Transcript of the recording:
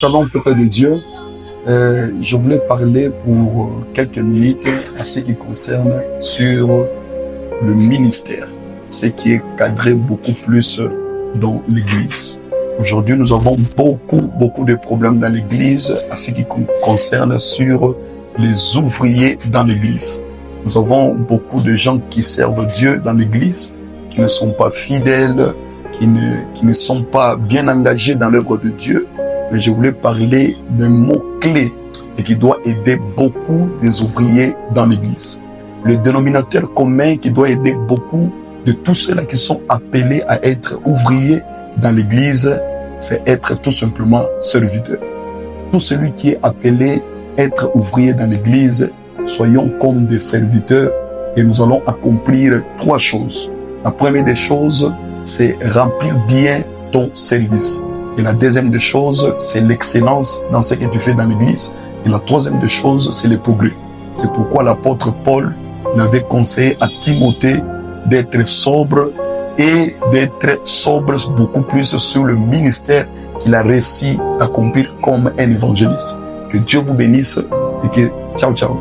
Shalom, peuple de Dieu. Je voulais parler pour quelques minutes à ce qui concerne sur le ministère, ce qui est cadré beaucoup plus dans l'Église. Aujourd'hui, nous avons beaucoup de problèmes dans l'Église à ce qui concerne sur les ouvriers dans l'Église. Nous avons beaucoup de gens qui servent Dieu dans l'Église, qui ne sont pas fidèles, qui ne sont pas bien engagés dans l'œuvre de Dieu. Mais je voulais parler d'un mot-clé et qui doit aider beaucoup des ouvriers dans l'Église. Le dénominateur commun qui doit aider beaucoup de tous ceux-là qui sont appelés à être ouvriers dans l'Église, c'est être tout simplement serviteur. Tout celui qui est appelé à être ouvrier dans l'Église, soyons comme des serviteurs et nous allons accomplir trois choses. La première des choses, c'est remplir bien ton service. Et la deuxième des choses, c'est l'excellence dans ce que tu fais dans l'Église. Et la troisième des choses, c'est le progrès. C'est pourquoi l'apôtre Paul l'avait conseillé à Timothée d'être sobre et d'être sobre beaucoup plus sur le ministère qu'il a réussi à accomplir comme un évangéliste. Que Dieu vous bénisse et que ciao ciao.